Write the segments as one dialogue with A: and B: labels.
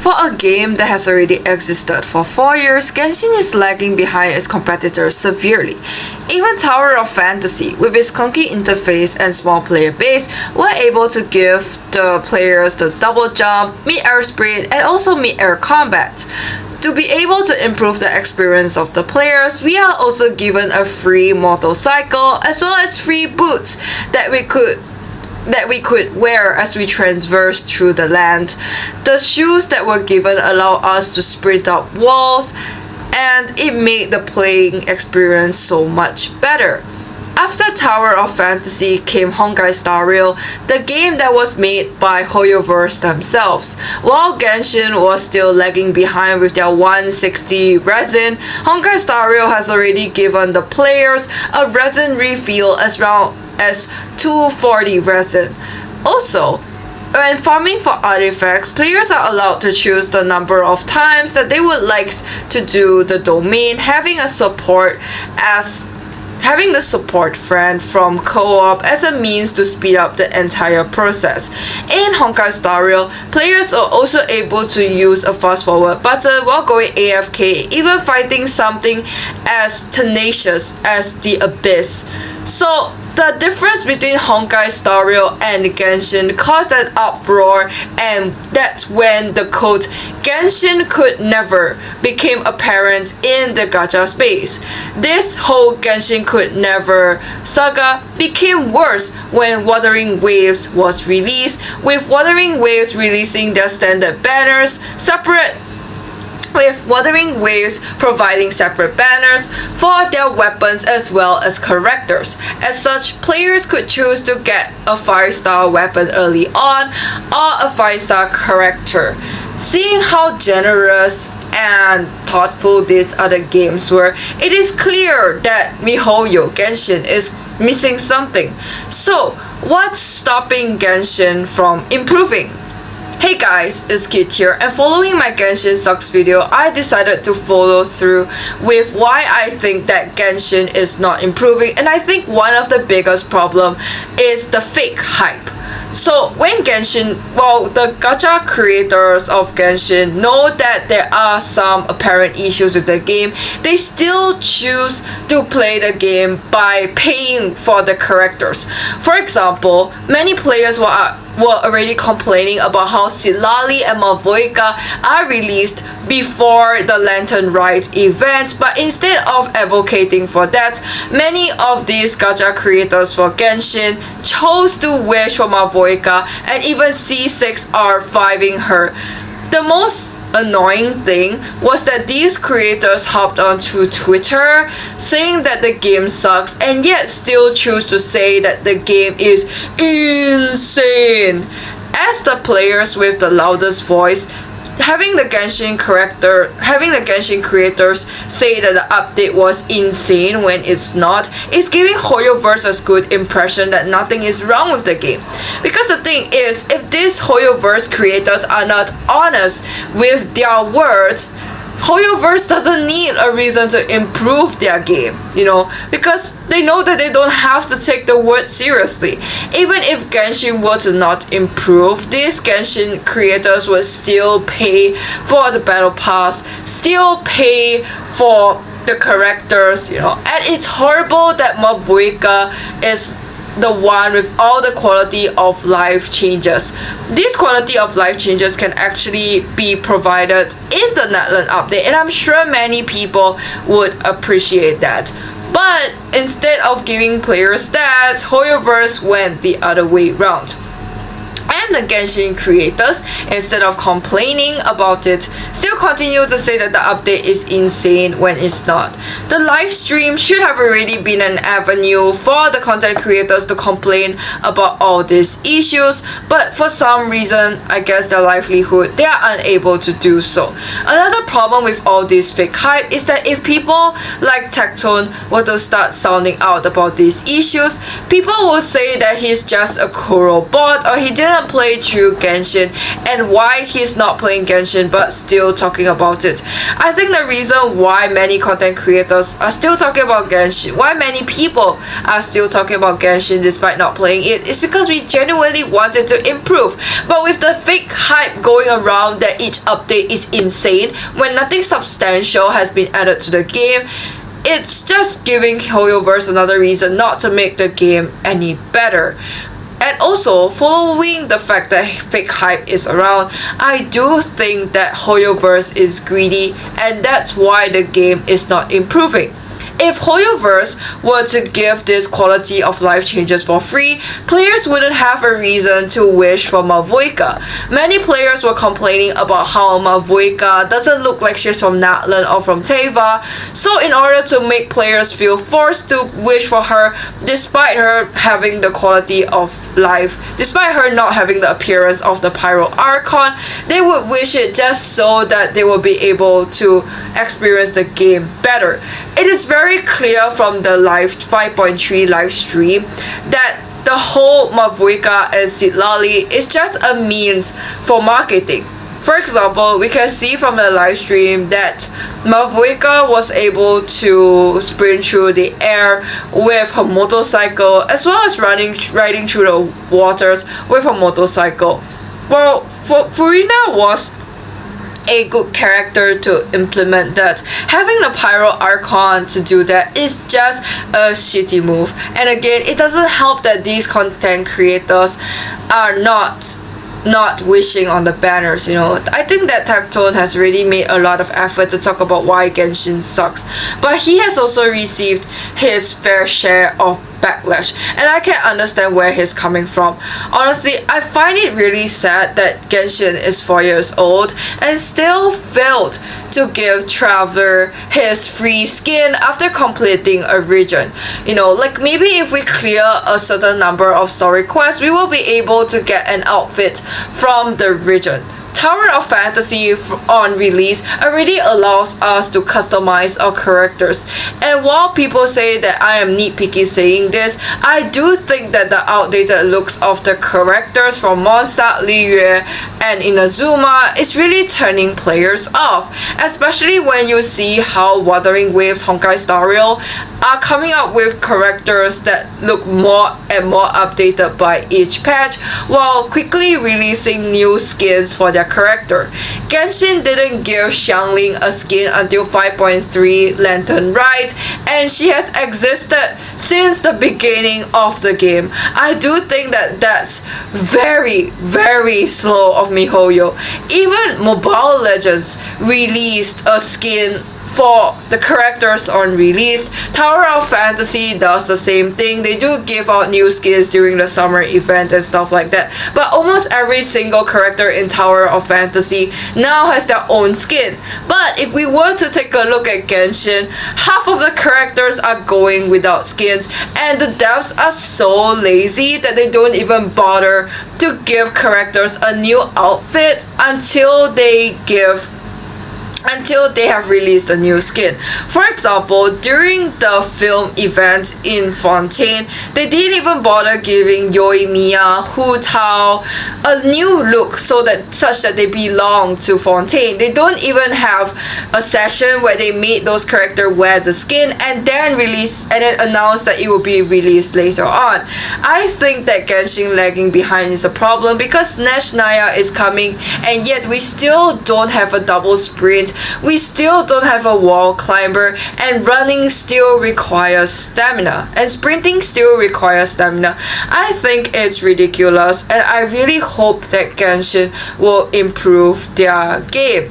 A: For a game that has already existed for 4 years, Genshin is lagging behind its competitors severely. Even Tower of Fantasy, with its clunky interface and small player base, were able to give the players the double jump, mid-air sprint, and also mid-air combat. To be able to improve the experience of the players, we are also given a free motorcycle as well as free boots that we could wear as we traverse through the land. The shoes that were given allow us to sprint up walls, and it made the playing experience so much better. After Tower of Fantasy came Honkai Star Rail, the game that was made by Hoyo themselves. While Genshin was still lagging behind with their 160 resin, Honkai Star Rail has already given the players a resin refill as well as 240 resin. Also, when farming for artifacts, players are allowed to choose the number of times that they would like to do the domain, having the support friend from co-op as a means to speed up the entire process. In Honkai Star Rail, players are also able to use a fast forward button while going AFK, even fighting something as tenacious as the Abyss. So the difference between Honkai Star Rail and Genshin caused an uproar, and that's when the quote "Genshin could never" became apparent in the gacha space. This whole Genshin could never saga became worse when Wuthering Waves was released, with Wuthering Waves releasing their standard banners with Wuthering Waves providing separate banners for their weapons as well as characters. As such, players could choose to get a 5-star weapon early on or a 5-star character. Seeing how generous and thoughtful these other games were, it is clear that MiHoYo Genshin is missing something. So, what's stopping Genshin from improving? Hey guys, it's Kit here, and following my Genshin Sucks video, I decided to follow through with why I think that Genshin is not improving, and I think one of the biggest problem is the fake hype. So when the gacha creators of Genshin know that there are some apparent issues with the game, they still choose to play the game by paying for the characters. For example, many players were already complaining about how Silali and Mavoika are released before the Lantern Rite event, but instead of advocating for that, many of these gacha creators for Genshin chose to wish for Mavoika, and even C6 are 5ing her. The most annoying thing was that these creators hopped onto Twitter saying that the game sucks, and yet still choose to say that the game is insane. As the players with the loudest voice, having the Genshin creators say that the update was insane when it's not, is giving Hoyo a good impression that nothing is wrong with the game. Because the thing is, if these Hoyoverse creators are not honest with their words, Hoyoverse doesn't need a reason to improve their game, because they know that they don't have to take the word seriously. Even if Genshin were to not improve, these Genshin creators would still pay for the battle pass, still pay for the characters, and it's horrible that Mabuika is the one with all the quality of life changes. These quality of life changes can actually be provided in the Natlan update, and I'm sure many people would appreciate that. But instead of giving players that, Hoyoverse went the other way round. And the Genshin creators, instead of complaining about it, still continue to say that the update is insane when it's not. The live stream should have already been an avenue for the content creators to complain about all these issues, but for some reason, I guess their livelihood, they are unable to do so. Another problem with all this fake hype is that if people like Tectone were to start sounding out about these issues, people will say that he's just a Kuro bot, or he didn't play play through Genshin and why he's not playing Genshin but still talking about it. I think the reason why many content creators are still talking about Genshin, why many people are still talking about Genshin despite not playing it, is because we genuinely wanted to improve. But with the fake hype going around that each update is insane when nothing substantial has been added to the game, it's just giving Hoyoverse another reason not to make the game any better. And also, following the fact that fake hype is around, I do think that Hoyoverse is greedy, and that's why the game is not improving. If Hoyoverse were to give this quality of life changes for free, players wouldn't have a reason to wish for Mavuika. Many players were complaining about how Mavuika doesn't look like she's from Natlan or from Teva, so in order to make players feel forced to wish for her despite her having the quality of life, despite her not having the appearance of the Pyro Archon, they would wish it just so that they will be able to experience the game better. It is very clear from the live 5.3 live stream that the whole Mavuika and Citlali is just a means for marketing. For example, we can see from the live stream that Mavuika was able to sprint through the air with her motorcycle, as well as riding through the waters with her motorcycle. Well, Furina was a good character to implement that. Having the Pyro Archon to do that is just a shitty move. And again, it doesn't help that these content creators are not wishing on the banners, you know. I think that Tactone has really made a lot of effort to talk about why Genshin sucks, but he has also received his fair share of backlash, and I can understand where he's coming from. Honestly, I find it really sad that Genshin is 4 years old and still failed to give Traveler his free skin after completing a region. You know, like maybe if we clear a certain number of story quests, we will be able to get an outfit from the region. Tower of Fantasy on release already allows us to customize our characters, and while people say that I am nitpicky saying this, I do think that the outdated looks of the characters from Mondstadt, Liyue, and Inazuma is really turning players off, especially when you see how Wuthering Waves Honkai Star Rail are coming up with characters that look more and more updated by each patch, while quickly releasing new skins for their character. Genshin didn't give Xiangling a skin until 5.3 Lantern Rite, and she has existed since the beginning of the game. I do think that that's very, very slow of MiHoYo. Even Mobile Legends released a skin for the characters on release. Tower of Fantasy does the same thing. They do give out new skins during the summer event and stuff like that. But almost every single character in Tower of Fantasy now has their own skin. But if we were to take a look at Genshin, half of the characters are going without skins, and the devs are so lazy that they don't even bother to give characters a new outfit until they have released a new skin. For example, during the film event in Fontaine, they didn't even bother giving Yoimiya, Hu Tao a new look such that they belong to Fontaine. They don't even have a session where they made those characters wear the skin and then announce that it will be released later on. I think that Genshin lagging behind is a problem because snezhnaya is coming, and yet we still don't have a double sprint. We still don't have a wall climber, and running still requires stamina, and sprinting still requires stamina. I think it's ridiculous, and I really hope that Genshin will improve their game.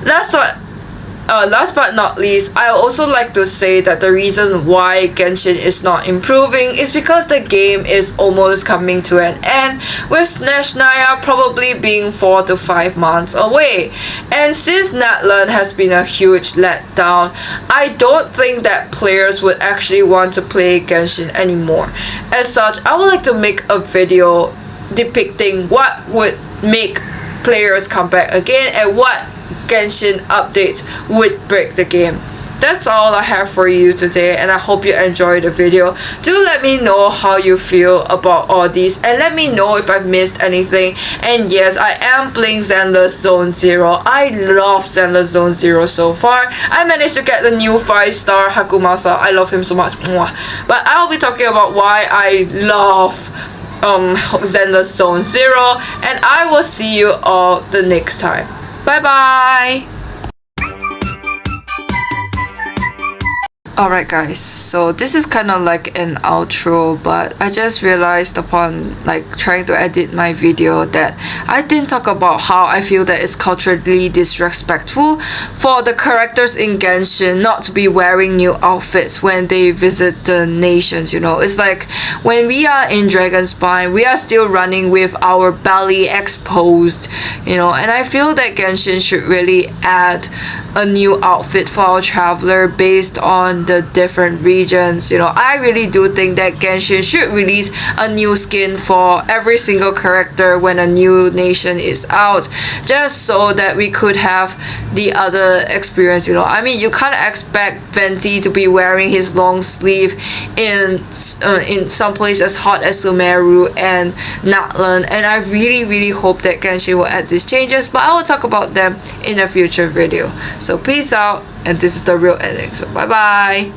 A: Last but not least, I also like to say that the reason why Genshin is not improving is because the game is almost coming to an end, with snezhnaya probably being 4 to 5 months away. And since Natlan has been a huge letdown, I don't think that players would actually want to play Genshin anymore. As such, I would like to make a video depicting what would make players come back again and what Genshin updates would break the game. that's all I have for you today, and I hope you enjoyed the video. Do let me know how you feel about all these, and let me know if I've missed anything. And yes, I am playing Zenless Zone Zero. I love Zenless Zone Zero so far. I managed to get the new 5-star Hakumasa. I love him so much. But I'll be talking about why I love Zenless Zone Zero, and I will see you all the next time. Bye bye. Alright guys, so this is kind of like an outro, but I just realized upon like trying to edit my video that I didn't talk about how I feel that it's culturally disrespectful for the characters in Genshin not to be wearing new outfits when they visit the nations, you know. It's like when we are in Dragonspine, we are still running with our belly exposed, you know, and I feel that Genshin should really add a new outfit for our traveler based on the different regions. You know, I really do think that Genshin should release a new skin for every single character when a new nation is out, just so that we could have the other experience. You know, I mean, you can't expect Venti to be wearing his long sleeve in some place as hot as Sumeru and Natlan, and I really hope that Genshin will add these changes, but I will talk about them in a future video. So peace out, and this is the real ending. So bye bye.